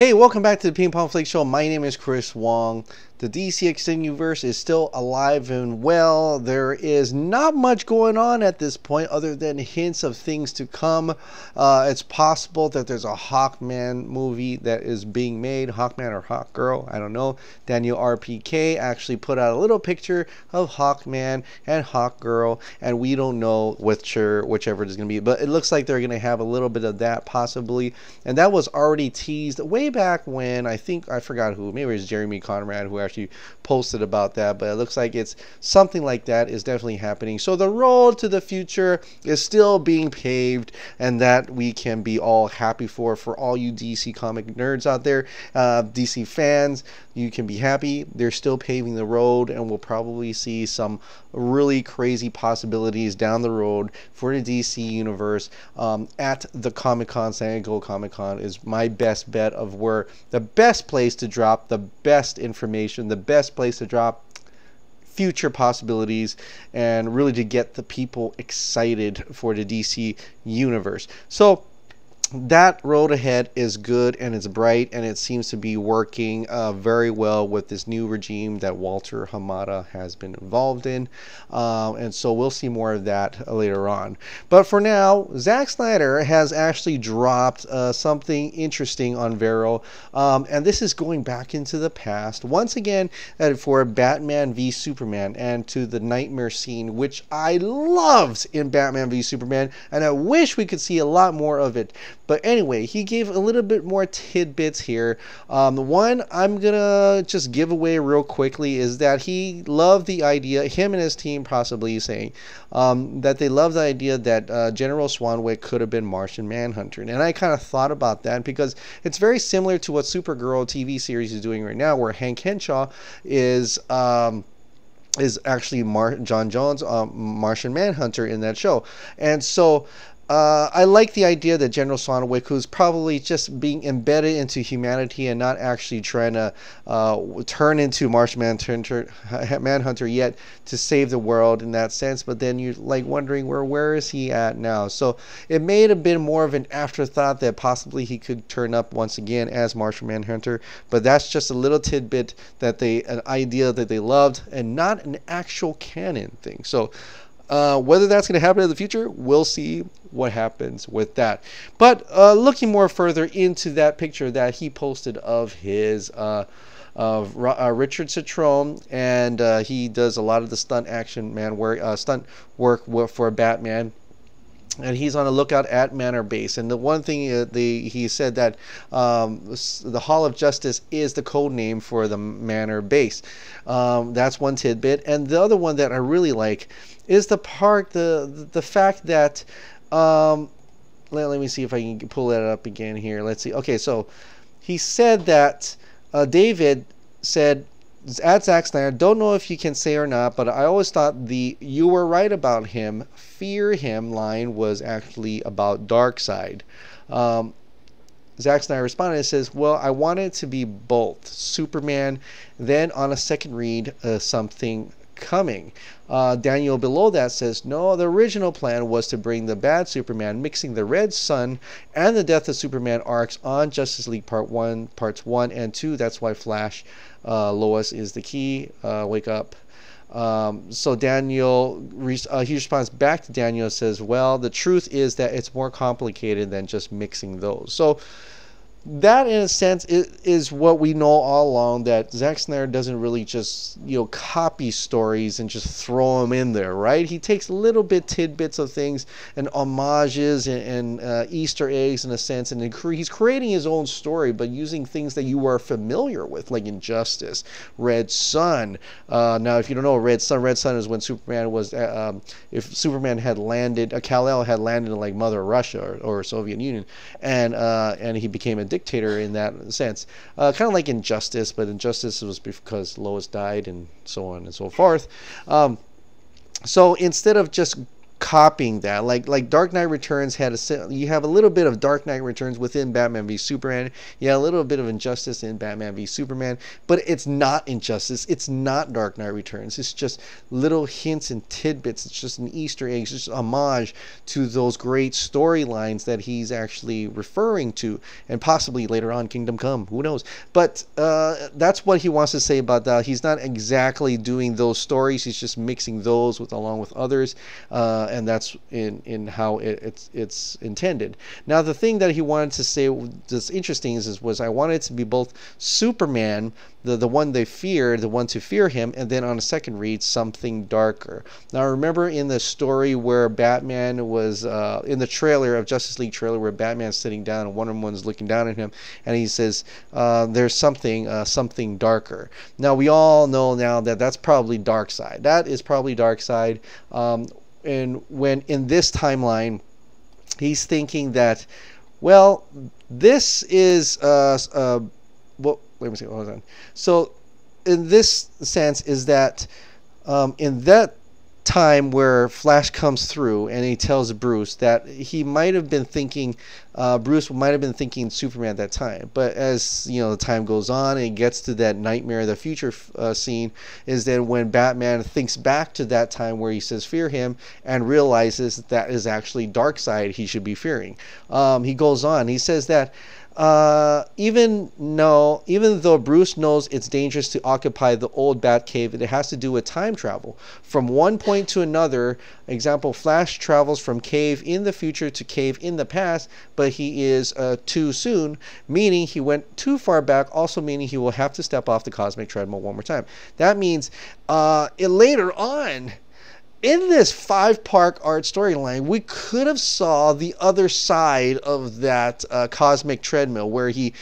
Hey, welcome back to the Ping Pong Flake Show. My name is Chris Wong. The DC Extended Universe is still alive and well. There is not much going on at this point other than hints of things to come. It's possible that there's a Hawkman movie that is being made. Hawkman or Hawkgirl, I don't know. DanielRPK actually put out a little picture of Hawkman and Hawkgirl, and we don't know whichever it is going to be. But it looks like they're going to have a little bit of that possibly. And that was already teased way back when, I forgot who, maybe it was Jeremy Conrad who actually posted about that, but it looks like it's something like that is definitely happening. So the road to the future is still being paved, and that we can be all happy for all you DC comic nerds out there, DC fans. You can be happy. They're still paving the road, and we'll probably see some really crazy possibilities down the road for the DC universe at the Comic-Con. San Diego Comic-Con is my best bet of where the best place to drop the best information, the best place to drop future possibilities, and really to get the people excited for the DC universe. So that road ahead is good, and it's bright, and it seems to be working very well with this new regime that Walter Hamada has been involved in, and so we'll see more of that later on. But for now, Zack Snyder has actually dropped something interesting on Vero, and this is going back into the past once again for Batman v Superman and to the nightmare scene, which I loved in Batman v Superman, and I wish we could see a lot more of it. But anyway, he gave a little bit more tidbits here. One I'm gonna just give away real quickly is that he loved the idea, him and his team possibly saying, that they love the idea that General Swanwick could have been Martian Manhunter. And I kind of thought about that because it's very similar to what Supergirl TV series is doing right now, where Hank Henshaw is actually John Jones, Martian Manhunter in that show. And so I like the idea that General Swanwick, who's probably just being embedded into humanity and not actually trying to turn into Martian Manhunter yet to save the world in that sense, but then you're like wondering where is he at now. So it may have been more of an afterthought that possibly he could turn up once again as Martian Manhunter, but that's just a little tidbit that an idea that they loved and not an actual canon thing. So whether that's going to happen in the future, we'll see what happens with that. But looking more further into that picture that he posted of his Richard Citrone, and he does a lot of the stunt work for Batman. And he's on the lookout at Manor Base. And the one thing he said that the Hall of Justice is the code name for the Manor Base. That's one tidbit. And the other one that I really like is the fact that let me see if I can pull that up again here. Let's see. Okay, so he said that David said at Zack Snyder, don't know if you can say or not, but I always thought the "you were right about him, fear him" line was actually about Darkseid. Zack Snyder responded and says, well, I wanted it to be both Superman, then on a second read, something coming. Daniel below that says, no, the original plan was to bring the bad Superman, mixing the Red Sun and the Death of Superman arcs on Justice League parts 1 and 2. That's why Flash, Lois is the key. Wake up. So Daniel, he responds back to Daniel and says, well, the truth is that it's more complicated than just mixing those. So that, in a sense, is what we know all along, that Zack Snyder doesn't really just, copy stories and just throw them in there, right? He takes little tidbits of things and homages and Easter eggs, in a sense, and he's creating his own story, but using things that you are familiar with, like Injustice, Red Sun. Now, if you don't know, Red Sun is when Superman was, if Superman had landed, Kal-El had landed in like Mother Russia or Soviet Union, and he became a dictator in that sense, kind of like Injustice, but Injustice was because Lois died and so on and so forth. So instead of just copying that. Like Dark Knight Returns had you have a little bit of Dark Knight Returns within Batman v Superman. You have a little bit of Injustice in Batman v Superman, but it's not Injustice. It's not Dark Knight Returns. It's just little hints and tidbits. It's just an Easter egg. It's just homage to those great storylines that he's actually referring to, and possibly later on Kingdom Come. Who knows? But that's what he wants to say about that. He's not exactly doing those stories. He's just mixing those along with others. And that's in how it's intended. Now, the thing that he wanted to say that's interesting was I wanted it to be both Superman, the one they fear, the one to fear him, and then on a second read, something darker. Now, remember in the story where Batman was, in the trailer of Justice League trailer, where Batman's sitting down and Wonder Woman's looking down at him, and he says, there's something darker. Now, we all know now that that's probably Darkseid. That is probably Darkseid. And when in this timeline, he's thinking that, well, this is well, wait a second, hold on. So, in this sense, is that in that time where Flash comes through and he tells Bruce that he might have been thinking, Bruce might have been thinking Superman at that time. But as you know, the time goes on and it gets to that Nightmare of the Future scene, is that when Batman thinks back to that time where he says fear him and realizes that is actually Darkseid he should be fearing. He goes on. He says that even though Bruce knows it's dangerous to occupy the old Batcave, it has to do with time travel from one point to another. Example, Flash travels from cave in the future to cave in the past, but he is too soon, meaning he went too far back, also meaning he will have to step off the cosmic treadmill one more time. That means later on in this 5-part art storyline, we could have saw the other side of that cosmic treadmill, where he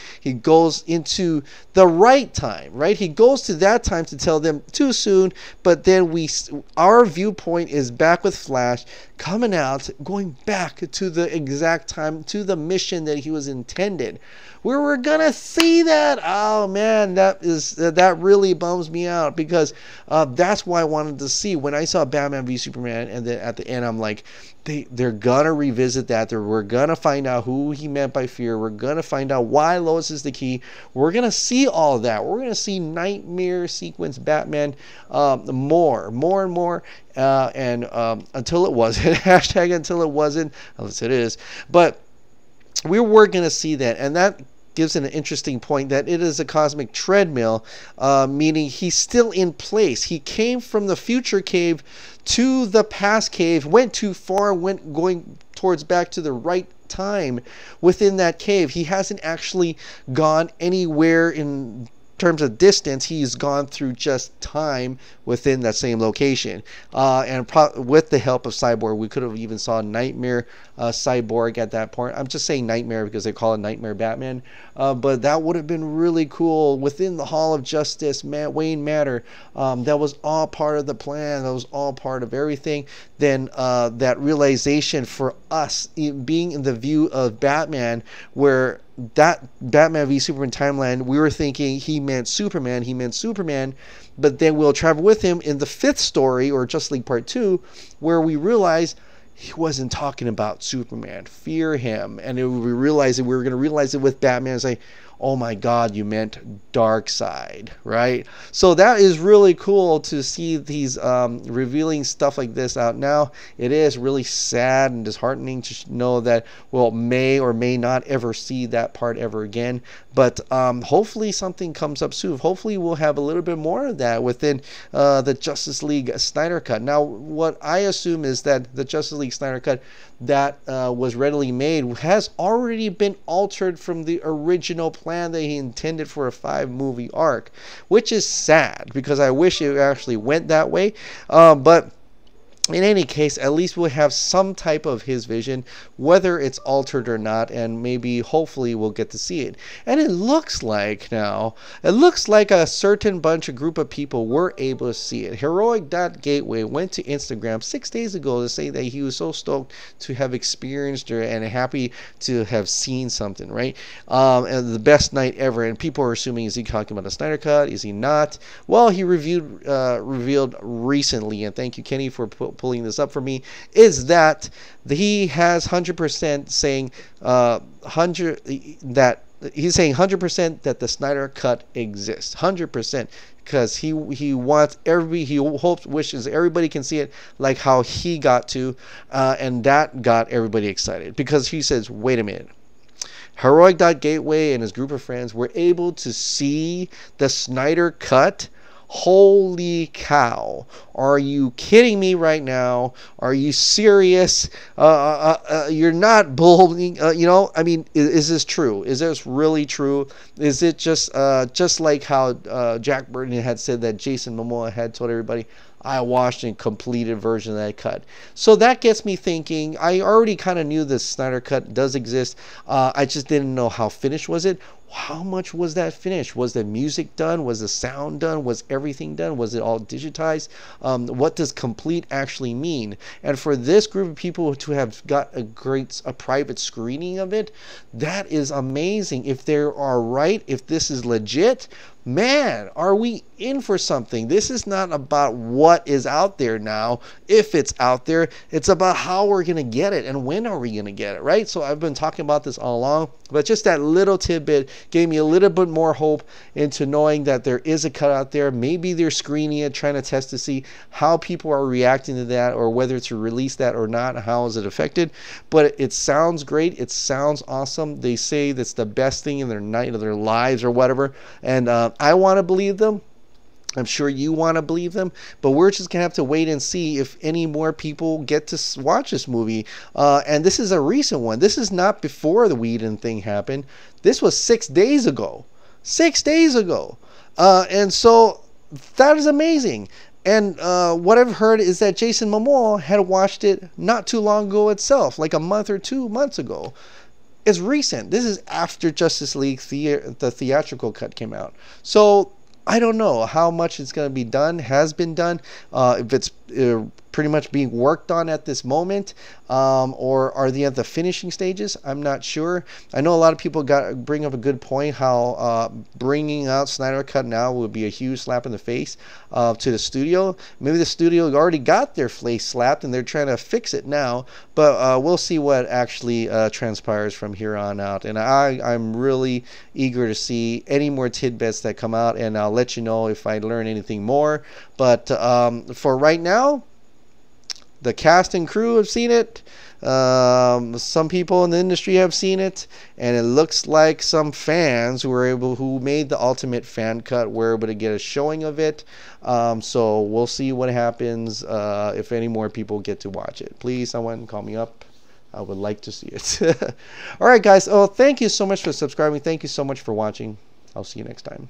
goes into the right time, right? He goes to that time to tell them too soon, but then our viewpoint is back with Flash coming out, going back to the exact time, to the mission that he was intended. We're gonna see that. Oh man, that really bums me out, because that's why I wanted to see when I saw Batman v Superman, and then at the end I'm like, they're gonna revisit that. We're gonna find out who he meant by fear. We're gonna find out why Lois is the key. We're gonna see all of that. We're gonna see nightmare sequence Batman more and more, and until it wasn't. Hashtag until it wasn't, unless it is. But we were going to see that, and that gives an interesting point that it is a cosmic treadmill, meaning he's still in place. He came from the future cave to the past cave, went too far, going towards back to the right time within that cave. He hasn't actually gone anywhere in terms of distance. He's gone through just time within that same location, and with the help of Cyborg, we could have even saw Nightmare Cyborg at that point. I'm just saying Nightmare because they call it Nightmare Batman, but that would have been really cool within the Hall of Justice. Wayne Manor, that was all part of the plan. That was all part of everything. Then that realization for us being in the view of Batman, where that Batman v Superman timeline, we were thinking he meant Superman, but then we'll travel with him in the 5th story, or Justice League Part 2, where we realize he wasn't talking about Superman. Fear him. And we were going to realize it with Batman. It's like, oh my God, you meant Darkseid, right? So that is really cool to see these revealing stuff like this out now. It is really sad and disheartening to know that we'll may or may not ever see that part ever again. But hopefully something comes up soon. Hopefully we'll have a little bit more of that within the Justice League Snyder Cut. Now, what I assume is that the Justice League Snyder Cut that was readily made has already been altered from the original plan that he intended for a 5-movie arc, which is sad because I wish it actually went that way. But in any case, at least we'll have some type of his vision, whether it's altered or not, and maybe hopefully we'll get to see it. And it looks like a certain group of people were able to see it. Heroic.gateway went to Instagram 6 days ago to say that he was so stoked to have experienced it and happy to have seen something, right? And the best night ever. And people are assuming, is he talking about the Snyder Cut? Is he not? Well, he revealed recently, and thank you, Kenny, for pulling this up for me, is that he has 100% saying 100 that he's saying 100% that the Snyder Cut exists, 100%, because he wants he hopes, wishes everybody can see it like how he got to, and that got everybody excited, because he says, wait a minute. Heroic Gateway and his group of friends were able to see the Snyder Cut. Holy cow. Are you kidding me right now? Are you serious? You're not bullying. I mean, is this true? Is this really true? Is it just like how Jack Burton had said that Jason Momoa had told everybody, I watched a completed version of that cut. So that gets me thinking. I already kind of knew the Snyder Cut does exist. I just didn't know how finished was it. How much was that finished? Was the music done? Was the sound done? Was everything done? Was it all digitized? What does complete actually mean? And for this group of people to have got a private screening of it, that is amazing. If they are right, if this is legit, man, are we in for something? This is not about what is out there now, if it's out there. It's about how we're going to get it and when are we going to get it, right? So I've been talking about this all along, but just that little tidbit gave me a little bit more hope into knowing that there is a cut out there. Maybe they're screening it, trying to test to see how people are reacting to that, or whether to release that or not, how is it affected. But it sounds great. It sounds awesome. They say that's the best thing in their night of their lives or whatever. And I want to believe them. I'm sure you want to believe them, but we're just gonna have to wait and see if any more people get to watch this movie. And this is a recent one. This is not before the Whedon thing happened. This was 6 days ago. 6 days ago. And so that is amazing. And what I've heard is that Jason Momoa had watched it not too long ago itself, like a month or 2 months ago. It's recent. This is after Justice League the theatrical cut came out. So I don't know how much it's going to be done, has been done, if it's pretty much being worked on at this moment, or are they at the finishing stages? I'm not sure. I know a lot of people bring up a good point, how bringing out Snyder Cut now would be a huge slap in the face to the studio. Maybe the studio already got their face slapped and they're trying to fix it now, but we'll see what actually transpires from here on out. And I'm really eager to see any more tidbits that come out, and I'll let you know if I learn anything more. But for right now, the cast and crew have seen it. Some people in the industry have seen it, and it looks like some fans who made the ultimate fan cut were able to get a showing of it. So we'll see what happens if any more people get to watch it. Please, someone call me up. I would like to see it. All right, guys. Oh, thank you so much for subscribing. Thank you so much for watching. I'll see you next time.